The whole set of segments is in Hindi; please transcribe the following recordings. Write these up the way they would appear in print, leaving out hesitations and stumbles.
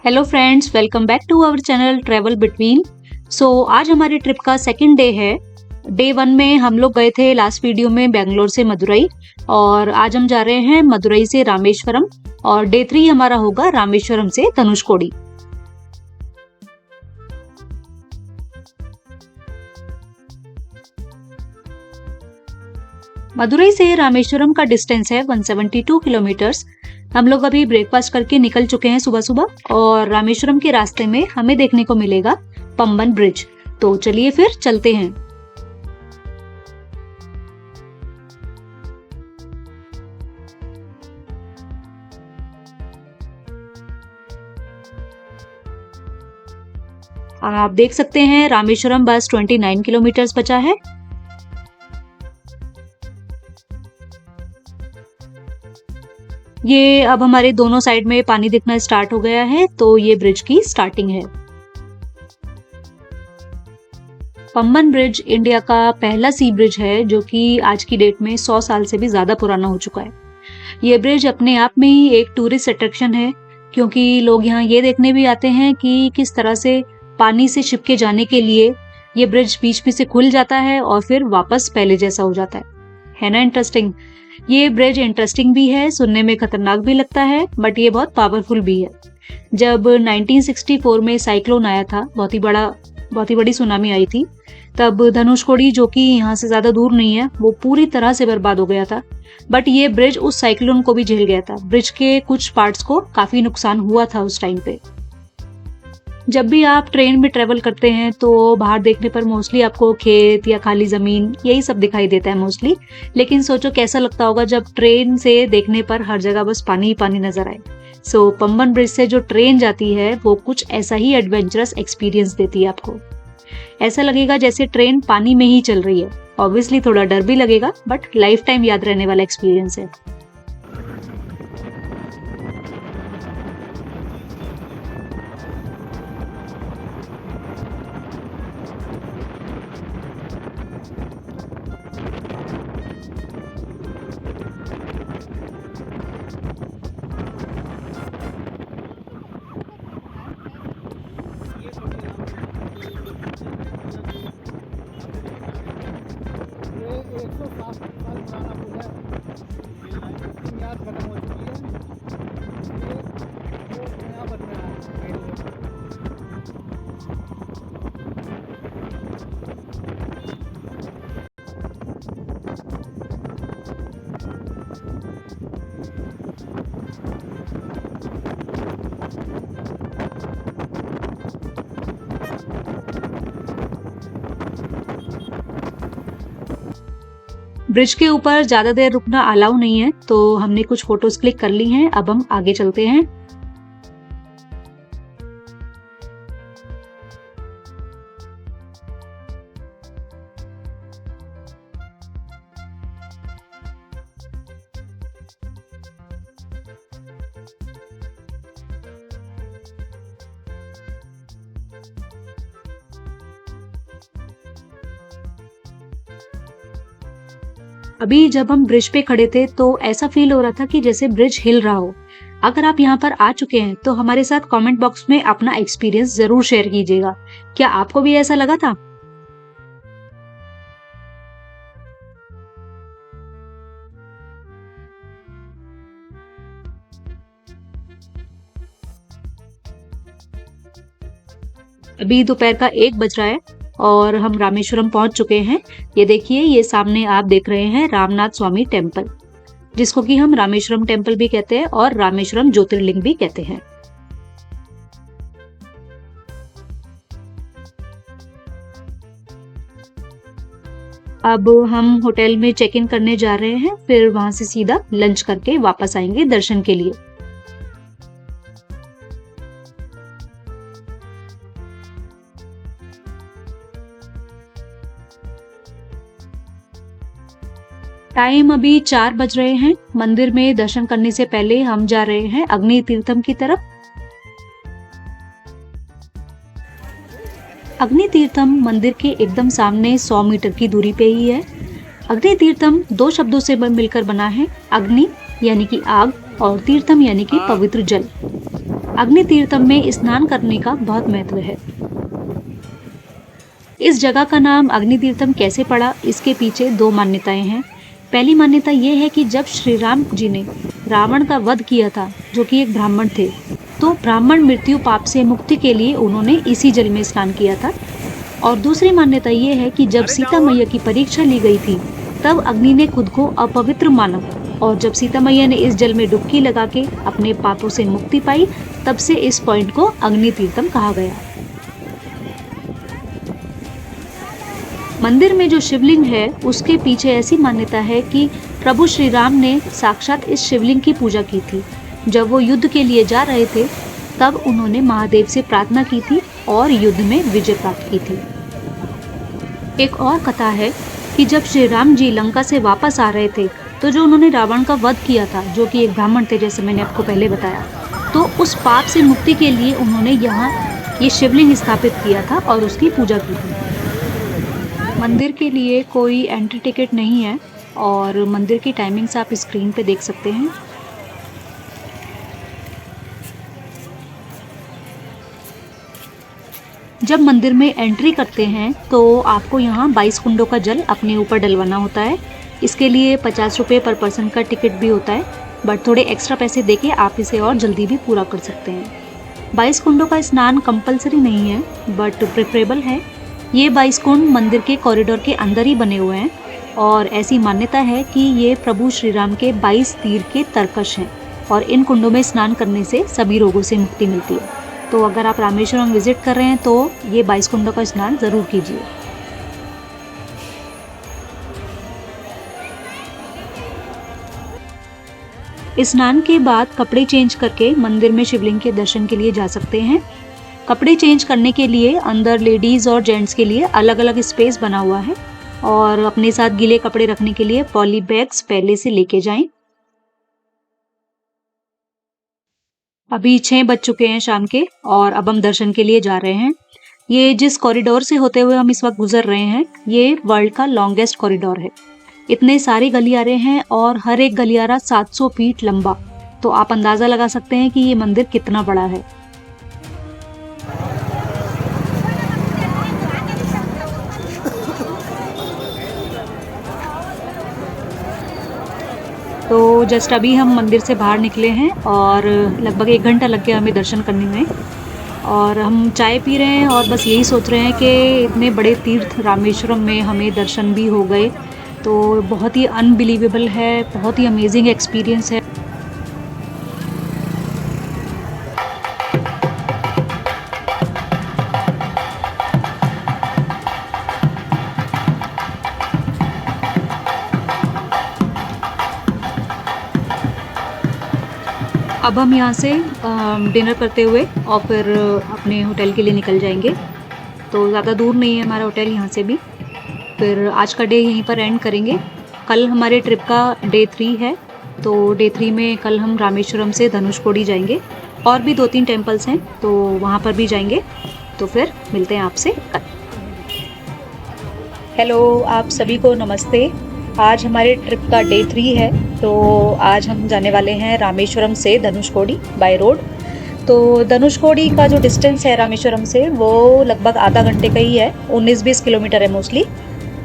Hello friends, welcome back to our channel Travel Between. आज हमारी ट्रिप का सेकंड डे है। डे 1 में हम लोग गए थे लास्ट वीडियो में बेंगलोर से मदुरई, और आज हम जा रहे हैं मदुरई से रामेश्वरम, और डे 3 हमारा होगा रामेश्वरम से धनुषकोडी। मदुरई से रामेश्वरम का डिस्टेंस है 172 किलोमीटर्स। हम लोग अभी ब्रेकफास्ट करके निकल चुके हैं सुबह सुबह, और रामेश्वरम के रास्ते में हमें देखने को मिलेगा पंबन ब्रिज। तो चलिए फिर चलते हैं। आप देख सकते हैं रामेश्वरम बस 29 किलोमीटर्स बचा है। ये अब हमारे दोनों साइड में पानी दिखना स्टार्ट हो गया है, तो ये ब्रिज की स्टार्टिंग है। पंबन ब्रिज इंडिया का पहला सी ब्रिज है जो कि आज की डेट में 100 साल से भी ज्यादा पुराना हो चुका है। ये ब्रिज अपने आप में ही एक टूरिस्ट अट्रैक्शन है, क्योंकि लोग यहाँ ये देखने भी आते हैं कि किस तरह से पानी से छिपके जाने के लिए ये ब्रिज बीच में से खुल जाता है और फिर वापस पहले जैसा हो जाता है ना इंटरेस्टिंग। ये ब्रिज इंटरेस्टिंग भी है, सुनने में खतरनाक भी लगता है, बट ये बहुत पावरफुल भी है। जब 1964 में साइक्लोन आया था, बहुत ही बड़ी सुनामी आई थी, तब धनुषकोडी जो कि यहाँ से ज्यादा दूर नहीं है, वो पूरी तरह से बर्बाद हो गया था। बट ये ब्रिज उस साइक्लोन को भी झेल गया था। ब्रिज के कुछ पार्ट्स को काफी नुकसान हुआ था उस टाइम पे। जब भी आप ट्रेन में ट्रेवल करते हैं तो बाहर देखने पर मोस्टली आपको खेत या खाली जमीन यही सब दिखाई देता है मोस्टली, लेकिन सोचो कैसा लगता होगा जब ट्रेन से देखने पर हर जगह बस पानी ही पानी नजर आए। पंबन ब्रिज से जो ट्रेन जाती है वो कुछ ऐसा ही एडवेंचरस एक्सपीरियंस देती है आपको। ऐसा लगेगा जैसे ट्रेन पानी में ही चल रही है। ऑब्वियसली थोड़ा डर भी लगेगा, बट लाइफ टाइम याद रहने वाला एक्सपीरियंस है। ब्रिज के ऊपर ज्यादा देर रुकना अलाउ नहीं है, तो हमने कुछ फोटोज क्लिक कर ली हैं। अब हम आगे चलते हैं। अभी जब हम ब्रिज पे खड़े थे तो ऐसा फील हो रहा था कि जैसे ब्रिज हिल रहा हो। अगर आप यहाँ पर आ चुके हैं तो हमारे साथ कमेंट बॉक्स में अपना एक्सपीरियंस जरूर शेयर कीजिएगा। क्या आपको भी ऐसा लगा था? अभी दोपहर का 1 बज रहा है और हम रामेश्वरम पहुंच चुके हैं। ये देखिए, ये सामने आप देख रहे हैं रामनाथ स्वामी टेम्पल, जिसको कि हम रामेश्वरम टेम्पल भी कहते हैं और रामेश्वरम ज्योतिर्लिंग भी कहते हैं। अब हम होटल में चेक इन करने जा रहे हैं, फिर वहां से सीधा लंच करके वापस आएंगे दर्शन के लिए। टाइम अभी 4 बज रहे हैं। मंदिर में दर्शन करने से पहले हम जा रहे हैं अग्नि तीर्थम की तरफ। अग्नि तीर्थम मंदिर के एकदम सामने 100 मीटर की दूरी पे ही है। अग्नि तीर्थम 2 शब्दों से मिलकर बना है। अग्नि यानी कि आग और तीर्थम यानी कि पवित्र जल। अग्नि तीर्थम में स्नान करने का बहुत महत्व है। इस जगह का नाम अग्नि तीर्थम कैसे पड़ा, इसके पीछे दो मान्यताएं हैं। पहली मान्यता ये है कि जब श्री राम जी ने रावण का वध किया था, जो कि एक ब्राह्मण थे, तो ब्राह्मण मृत्यु पाप से मुक्ति के लिए उन्होंने इसी जल में स्नान किया था। और दूसरी मान्यता ये है कि जब सीता मैया की परीक्षा ली गई थी, तब अग्नि ने खुद को अपवित्र माना, और जब सीता मैया ने इस जल में डुबकी लगा के अपने पापों से मुक्ति पाई, तब से इस पॉइंट को अग्नि तीर्थम कहा गया। मंदिर में जो शिवलिंग है, उसके पीछे ऐसी मान्यता है कि प्रभु श्री राम ने साक्षात इस शिवलिंग की पूजा की थी। जब वो युद्ध के लिए जा रहे थे, तब उन्होंने महादेव से प्रार्थना की थी और युद्ध में विजय प्राप्त की थी। एक और कथा है कि जब श्री राम जी लंका से वापस आ रहे थे, तो जो उन्होंने रावण का वध किया था, जो कि एक ब्राह्मण थे, जैसे मैंने आपको पहले बताया, तो उस पाप से मुक्ति के लिए उन्होंने यहाँ ये शिवलिंग स्थापित किया था और उसकी पूजा की थी। मंदिर के लिए कोई एंट्री टिकट नहीं है और मंदिर की टाइमिंग्स आप स्क्रीन पे देख सकते हैं। जब मंदिर में एंट्री करते हैं तो आपको यहाँ 22 कुंडों का जल अपने ऊपर डलवाना होता है। इसके लिए 50 रुपये पर पर्सन का टिकट भी होता है, बट थोड़े एक्स्ट्रा पैसे देके आप इसे और जल्दी भी पूरा कर सकते हैं। 22 कुंडों का स्नान कंपलसरी नहीं है, बट प्रेफरेबल है। ये 22 कुंड मंदिर के कॉरिडोर के अंदर ही बने हुए हैं और ऐसी मान्यता है कि ये प्रभु श्री राम के 22 तीर के तरकश हैं और इन कुंडों में स्नान करने से सभी रोगों से मुक्ति मिलती है। तो अगर आप रामेश्वरम विजिट कर रहे हैं तो ये 22 कुंडों का स्नान जरूर कीजिए। स्नान के बाद कपड़े चेंज करके मंदिर में शिवलिंग के दर्शन के लिए जा सकते हैं। कपड़े चेंज करने के लिए अंदर लेडीज और जेंट्स के लिए अलग अलग स्पेस बना हुआ है और अपने साथ गीले कपड़े रखने के लिए पॉली बैग्स पहले से लेके जाएं। अभी 6 बज चुके हैं शाम के और अब हम दर्शन के लिए जा रहे हैं। ये जिस कॉरिडोर से होते हुए हम इस वक्त गुजर रहे हैं, ये वर्ल्ड का लॉन्गेस्ट कॉरिडोर है। इतने सारे गलियारे हैं और हर एक गलियारा 700 फीट लंबा, तो आप अंदाजा लगा सकते हैं कि ये मंदिर कितना बड़ा है। तो जस्ट अभी हम मंदिर से बाहर निकले हैं और लगभग 1 घंटा लग गया हमें दर्शन करने में, और हम चाय पी रहे हैं और बस यही सोच रहे हैं कि इतने बड़े तीर्थ रामेश्वरम में हमें दर्शन भी हो गए, तो बहुत ही अनबिलीवेबल है, बहुत ही अमेजिंग एक्सपीरियंस है। अब हम यहाँ से डिनर करते हुए और फिर अपने होटल के लिए निकल जाएंगे। तो ज़्यादा दूर नहीं है हमारा होटल यहाँ से भी। फिर आज का डे यहीं पर एंड करेंगे। कल हमारे ट्रिप का डे 3 है, तो डे 3 में कल हम रामेश्वरम से धनुषकोडी जाएंगे और भी 2-3 टेम्पल्स हैं, तो वहाँ पर भी जाएंगे। तो फिर मिलते हैं आपसे कल। हेलो, आप सभी को नमस्ते। आज हमारे ट्रिप का डे 3 है, तो आज हम जाने वाले हैं रामेश्वरम से धनुषकोडी बाय रोड। तो धनुषकोडी का जो डिस्टेंस है रामेश्वरम से, वो लगभग आधा घंटे का ही है, 19-20 किलोमीटर है मोस्टली।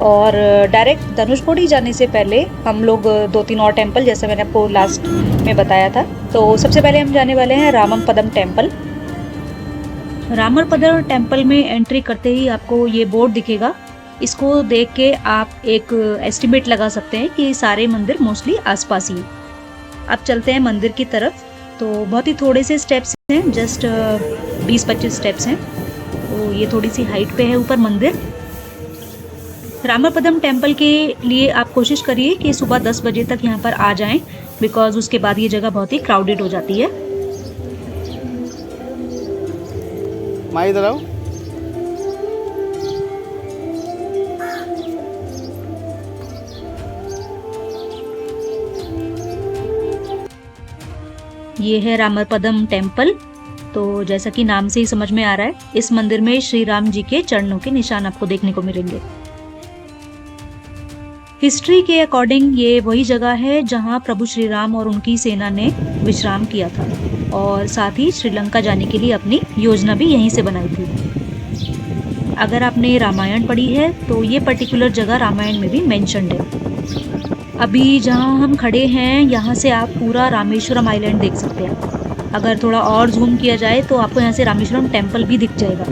और डायरेक्ट धनुषकोडी जाने से पहले हम लोग 2-3 और टेम्पल, जैसे मैंने आपको लास्ट में बताया था। तो सबसे पहले हम जाने वाले हैं रामम पदम टेम्पल। रामर पदम टेम्पल में एंट्री करते ही आपको ये बोर्ड दिखेगा। इसको देख के आप एक एस्टिमेट लगा सकते हैं कि सारे मंदिर मोस्टली आसपास ही हैं। अब चलते हैं मंदिर की तरफ। तो बहुत ही थोड़े से स्टेप्स हैं, जस्ट 20-25 स्टेप्स हैं, तो ये थोड़ी सी हाइट पे है ऊपर मंदिर। रामपदम टेम्पल के लिए आप कोशिश करिए कि सुबह 10 बजे तक यहाँ पर आ जाएं, बिकॉज उसके बाद ये जगह बहुत ही क्राउडेड हो जाती है। माँ इधर आओ। ये है रामपदम टेम्पल। तो जैसा कि नाम से ही समझ में आ रहा है, इस मंदिर में श्री राम जी के चरणों के निशान आपको देखने को मिलेंगे। हिस्ट्री के अकॉर्डिंग ये वही जगह है जहां प्रभु श्री राम और उनकी सेना ने विश्राम किया था। और साथ ही श्रीलंका जाने के लिए अपनी योजना भी यहीं से बनाई थी। अगर आपने रामायण पढ़ी है तो ये पर्टिकुलर जगह रामायण में भी मेंशन्ड है। अभी जहाँ हम खड़े हैं यहाँ से आप पूरा रामेश्वरम आइलैंड देख सकते हैं। अगर थोड़ा और जूम किया जाए तो आपको यहाँ से रामेश्वरम टेम्पल भी दिख जाएगा।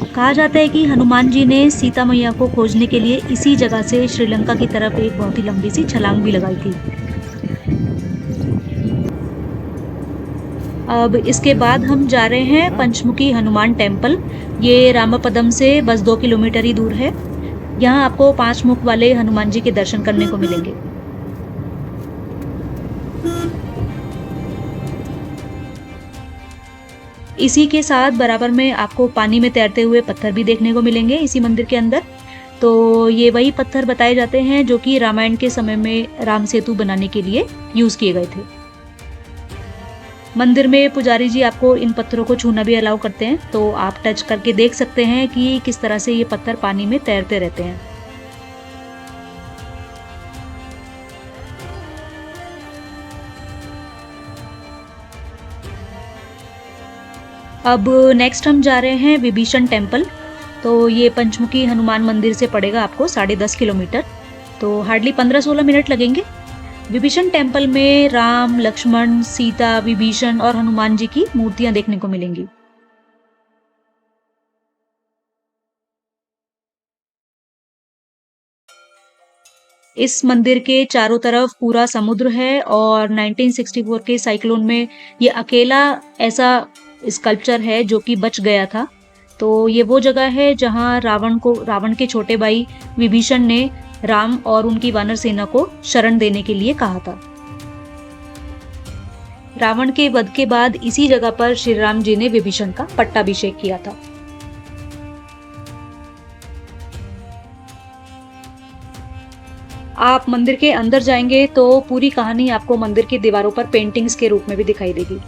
कहा जाता है कि हनुमान जी ने सीता मैया को खोजने के लिए इसी जगह से श्रीलंका की तरफ एक बहुत ही लंबी सी छलांग भी लगाई थी। अब इसके बाद हम जा रहे हैं पंचमुखी हनुमान टेम्पल। ये रामापदम से बस 2 किलोमीटर ही दूर है। यहाँ आपको 5 मुख वाले हनुमान जी के दर्शन करने को मिलेंगे। इसी के साथ बराबर में आपको पानी में तैरते हुए पत्थर भी देखने को मिलेंगे इसी मंदिर के अंदर। तो ये वही पत्थर बताए जाते हैं जो कि रामायण के समय में राम सेतु बनाने के लिए यूज किए गए थे। मंदिर में पुजारी जी आपको इन पत्थरों को छूना भी अलाउ करते हैं, तो आप टच करके देख सकते हैं कि किस तरह से ये पत्थर पानी में तैरते रहते हैं। अब नेक्स्ट हम जा रहे हैं विभीषण टेम्पल। तो ये पंचमुखी हनुमान मंदिर से पड़ेगा आपको 10.5 किलोमीटर, तो हार्डली 15-16 मिनट लगेंगे। विभीषण टेम्पल में राम, लक्ष्मण, सीता, विभीषण और हनुमान जी की मूर्तियां देखने को मिलेंगी। इस मंदिर के चारों तरफ पूरा समुद्र है और 1964 के साइक्लोन में ये अकेला ऐसा स्कल्पचर है जो कि बच गया था। तो ये वो जगह है जहां रावण के छोटे भाई विभीषण ने राम और उनकी वानर सेना को शरण देने के लिए कहा था। रावण के वध के बाद इसी जगह पर श्री राम जी ने विभीषण का पट्टाभिषेक किया था। आप मंदिर के अंदर जाएंगे तो पूरी कहानी आपको मंदिर की दीवारों पर पेंटिंग्स के रूप में भी दिखाई देगी।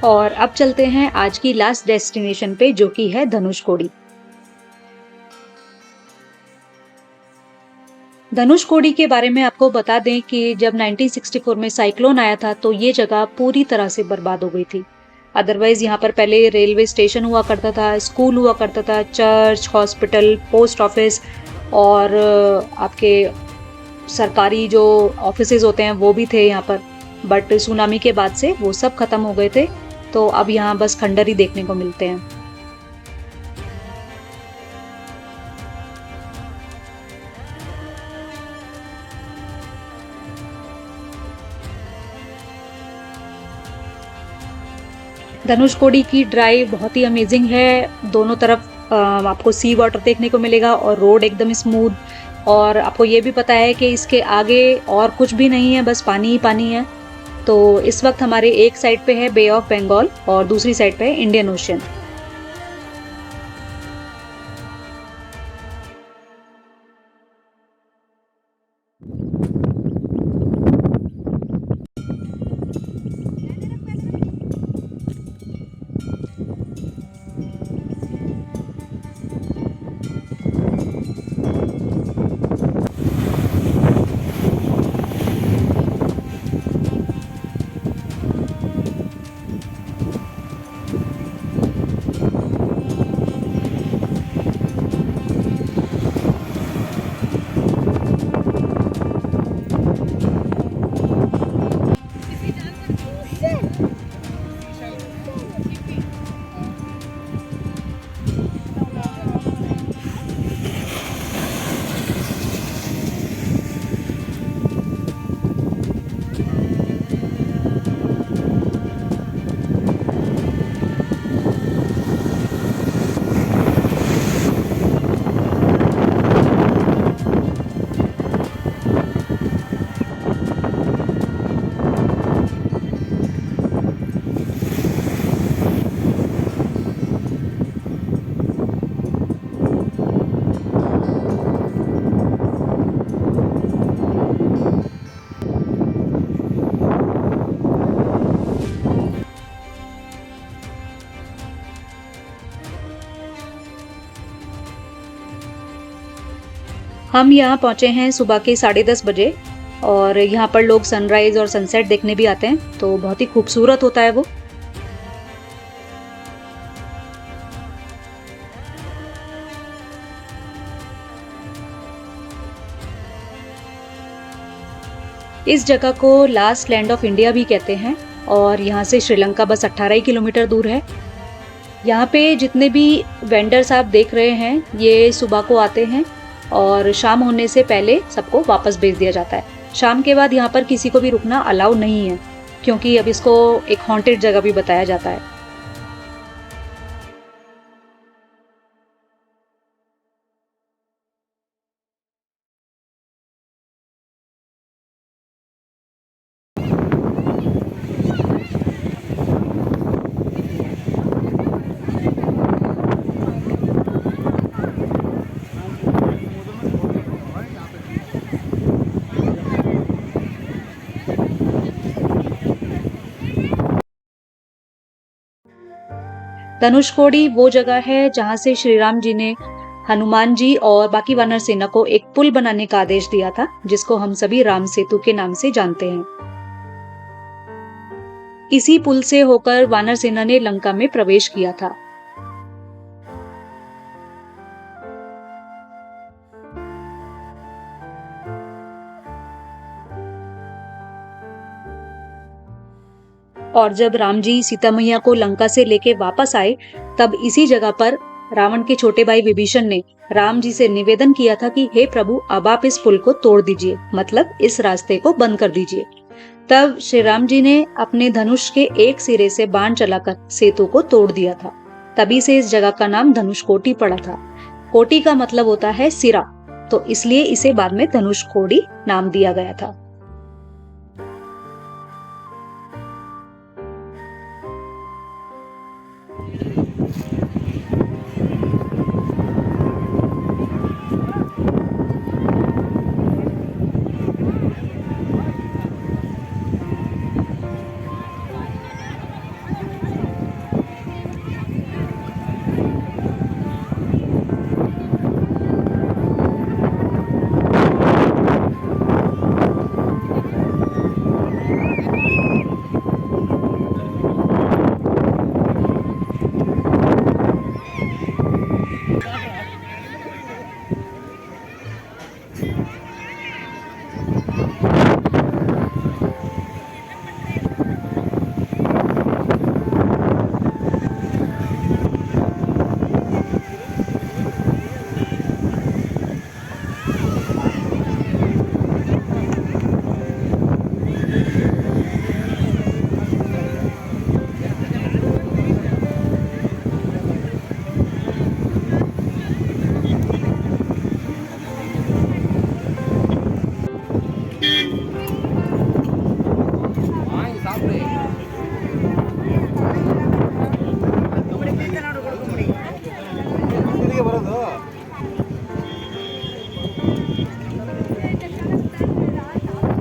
और अब चलते हैं आज की लास्ट डेस्टिनेशन पे जो कि है धनुषकोडी। धनुषकोडी के बारे में आपको बता दें कि जब 1964 में साइक्लोन आया था तो ये जगह पूरी तरह से बर्बाद हो गई थी। अदरवाइज यहाँ पर पहले रेलवे स्टेशन हुआ करता था, स्कूल हुआ करता था, चर्च, हॉस्पिटल, पोस्ट ऑफिस और आपके सरकारी जो ऑफिसेज होते हैं वो भी थे यहाँ पर। बट सुनामी के बाद से वो सब खत्म हो गए थे, तो अब यहाँ बस खंडर ही देखने को मिलते हैं। धनुषकोडी की ड्राइव बहुत ही अमेजिंग है। दोनों तरफ आपको सी वाटर देखने को मिलेगा और रोड एकदम स्मूथ। और आपको ये भी पता है कि इसके आगे और कुछ भी नहीं है, बस पानी ही पानी है। तो इस वक्त हमारे एक साइड पे है बे ऑफ बंगाल और दूसरी साइड पे है इंडियन ओशियन। हम यहाँ पहुँचे हैं सुबह के 10:30 बजे और यहाँ पर लोग सनराइज़ और सनसेट देखने भी आते हैं, तो बहुत ही खूबसूरत होता है वो। इस जगह को लास्ट लैंड ऑफ इंडिया भी कहते हैं और यहाँ से श्रीलंका बस 18 ही किलोमीटर दूर है। यहाँ पे जितने भी वेंडर्स आप देख रहे हैं, ये सुबह को आते हैं और शाम होने से पहले सबको वापस भेज दिया जाता है। शाम के बाद यहाँ पर किसी को भी रुकना अलाउ नहीं है, क्योंकि अब इसको एक हॉन्टेड जगह भी बताया जाता है। धनुषकोडी वो जगह है जहां से श्री राम जी ने हनुमान जी और बाकी वानर सेना को एक पुल बनाने का आदेश दिया था, जिसको हम सभी राम सेतु के नाम से जानते हैं। इसी पुल से होकर वानर सेना ने लंका में प्रवेश किया था। और जब राम जी सीता मैया को लंका से लेके वापस आए, तब इसी जगह पर रावण के छोटे भाई विभीषण ने राम जी से निवेदन किया था कि हे प्रभु, अब आप इस पुल को तोड़ दीजिए, मतलब इस रास्ते को बंद कर दीजिए। तब श्री राम जी ने अपने धनुष के एक सिरे से बाण चलाकर सेतु को तोड़ दिया था। तभी से इस जगह का नाम धनुषकोटी पड़ा था। कोटि का मतलब होता है सिरा, तो इसलिए इसे बाद में धनुषकोडी नाम दिया गया था।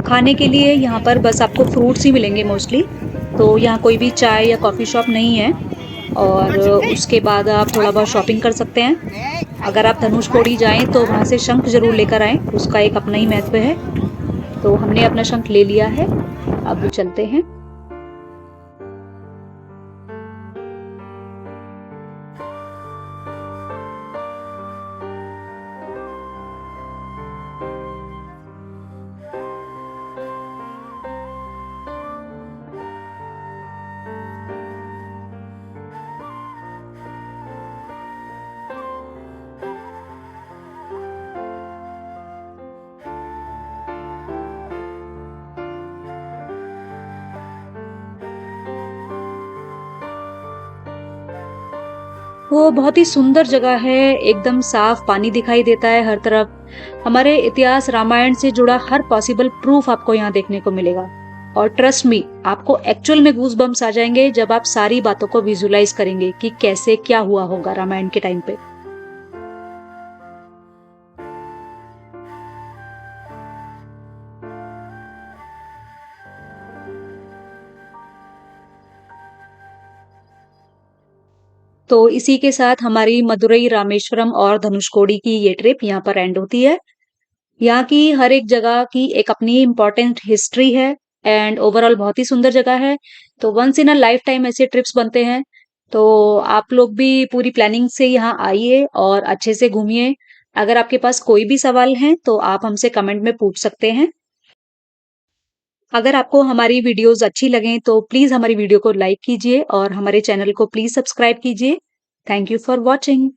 खाने के लिए यहाँ पर बस आपको फ्रूट्स ही मिलेंगे मोस्टली, तो यहाँ कोई भी चाय या कॉफ़ी शॉप नहीं है। और उसके बाद आप थोड़ा बहुत शॉपिंग कर सकते हैं। अगर आप धनुषकोडी जाएं तो वहाँ से शंख जरूर लेकर आएं, उसका एक अपना ही महत्व है। तो हमने अपना शंख ले लिया है, अब चलते हैं। वो बहुत ही सुंदर जगह है, एकदम साफ पानी दिखाई देता है हर तरफ। हमारे इतिहास रामायण से जुड़ा हर पॉसिबल प्रूफ आपको यहाँ देखने को मिलेगा। और ट्रस्ट मी, आपको एक्चुअल में गूज बम्स आ जाएंगे जब आप सारी बातों को विजुलाइज करेंगे कि कैसे क्या हुआ होगा रामायण के टाइम पे। तो इसी के साथ हमारी मदुरई, रामेश्वरम और धनुषकोडी की ये ट्रिप यहाँ पर एंड होती है। यहाँ की हर एक जगह की एक अपनी इम्पोर्टेंट हिस्ट्री है एंड ओवरऑल बहुत ही सुंदर जगह है। तो once in a lifetime ऐसे ट्रिप्स बनते हैं, तो आप लोग भी पूरी प्लानिंग से यहाँ आइए और अच्छे से घूमिए। अगर आपके पास कोई भी सवाल है तो आप हमसे कमेंट में पूछ सकते हैं। अगर आपको हमारी वीडियोस अच्छी लगें तो प्लीज हमारी वीडियो को लाइक कीजिए और हमारे चैनल को प्लीज सब्सक्राइब कीजिए। Thank you for watching.